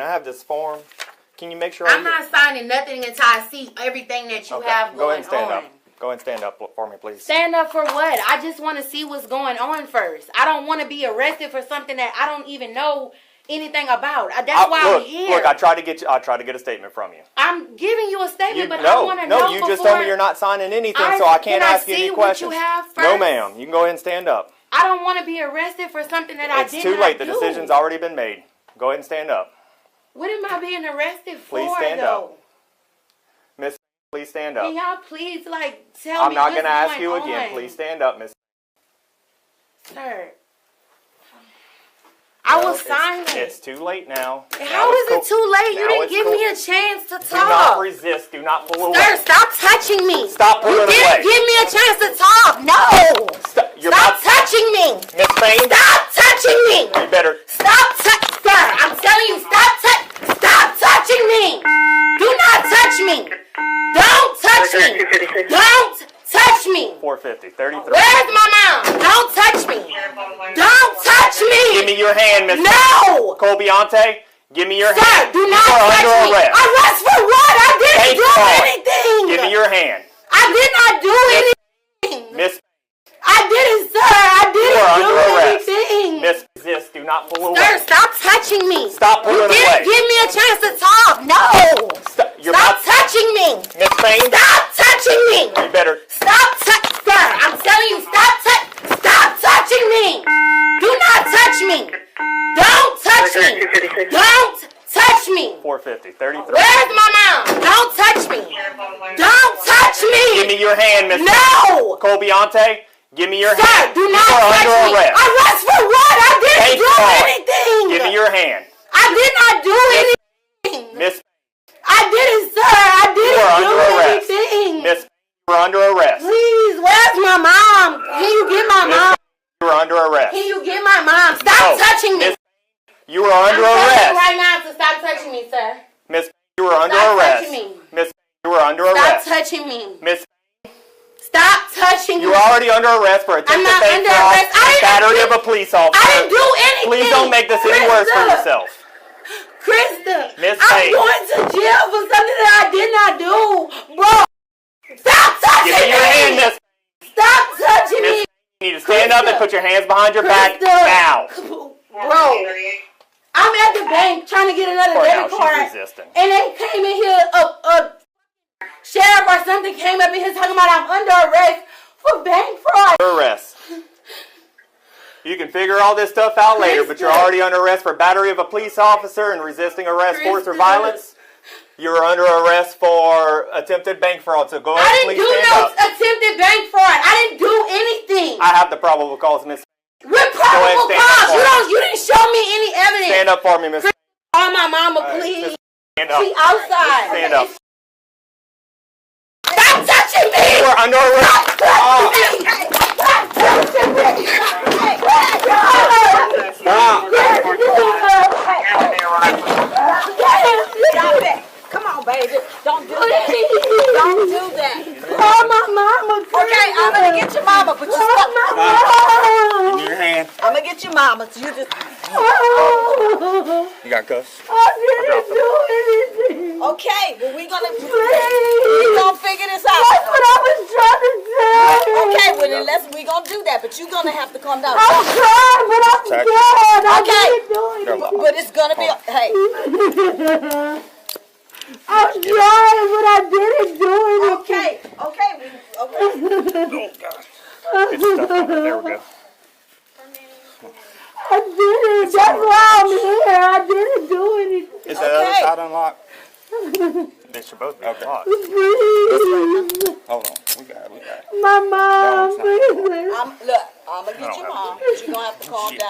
I have this form? Can you make sure I'm not signing nothing until I see everything that you have Go going ahead and stand on. up. Go ahead and stand up for me, please. Stand up for what? I just want to see what's going on first. I don't want to be arrested for something that I don't even know anything about. That's why I'm here. Look, I tried to get a statement from you. I'm giving you a statement, but I want to know. No, you just told me you're not signing anything, so I can't ask you any questions. What you have first? No, ma'am. You can go ahead and stand up. I don't want to be arrested for something that I did not do. It's too late. The decision's already been made. Go ahead and stand up. What am I being arrested for, Please stand though? up. Miss, please stand up. Can y'all please, tell me what's going on? I'm not going to ask you again. Please stand up, Miss. Sir. I was signing. It's too late now. How is it too late? You didn't give me a chance to talk. Do not resist. Do not pull away. Sir, stop touching me. Stop pulling away. You didn't give me a chance to talk. No. Stop touching me. Miss Payne. Stop touching me. You better. Stop touching. Sir, I'm telling you, stop touching me. Do not touch me. Don't touch me. Don't touch me. 450, 33. Where's my mom? Don't touch me. Don't touch me. Give me your hand, Miss. No. Colbiante, give me your hand. Sir, do not touch me. Arrest. Arrest for what? I didn't do anything. Give me your hand. I did not do anything. Miss. I didn't, sir. I didn't do anything. Miss, resist. Do not pull away. Sir, stop touching me. Stop pulling away. You didn't give me a chance to talk. No. Stop touching me. Miss Payne. Stop touching me. You better. Stop touching. Sir, I'm telling you, stop touching me. Do not touch me. Don't touch me. Don't touch me. 450, 33. Where's my mom? Don't touch me. Don't touch me. Give me your hand, Miss. No. Colbiante, give me your hand. Sir, do not touch me. Arrest for what? I didn't do anything. Give me your hand. I did not do anything. Miss. I didn't, sir. I didn't do anything. Miss, you are under arrest. Please, where's my mom? Can you get my mom? You are under arrest. Can you get my mom? Stop touching me. Miss, you are under arrest. I'm telling you right now to stop touching me, sir. Miss, you are under Stop arrest. touching me. Miss, you are under arrest. Stop touching me. Miss, stop touching me. you are already under arrest for attempted bank fraud and battery of a police officer. I didn't do anything. Please don't make this any worse for yourself. Krista, Miss I'm Payne. going to jail for something that I did not do. Bro, stop touching me. Give me your hand, Miss. Stop touching me. You need to stand up and put your hands behind your back now. Bro, I'm at the bank trying to get another debit card. And they came in here, a sheriff or something came up in here talking about I'm under arrest for bank fraud. Arrest. You can figure all this stuff out later, but you're already under arrest for battery of a police officer and resisting arrest, force, or violence. You're under arrest for attempted bank fraud, so go ahead and please stand up. I didn't do no attempted bank fraud. I didn't do anything. I have the probable cause, Miss. What probable cause? You didn't show me any evidence. Stand up for me, Miss. Call my mama, please. Stand up. She outside. Stand up. Stop touching me. You are under arrest. Stop touching me. Stop touching me. Stop it. Come on, baby. Don't do that. Don't do that. Call my mama. Okay, I'm going to get your mama, but you stop. Give me your hand. I'm going to get your mama, so you just... You got cuffs? I didn't do anything. Okay, well, we're going to figure this out. That's what I was trying to say. Okay, well, then we're going to do that, but you're going to have to calm down. I'm trying, but I'm scared. Okay, I but it's going to be... Hey. I'm trying, but I didn't do it. Okay. Oh, God. It's stuff on it. There we go. I didn't. That's why I'm here. I didn't do anything. Is the other side unlocked? They should both be unlocked. Please. Hold on. We got it. My mom, please. Look, I'm going to get your mom, but you're going to have to calm down.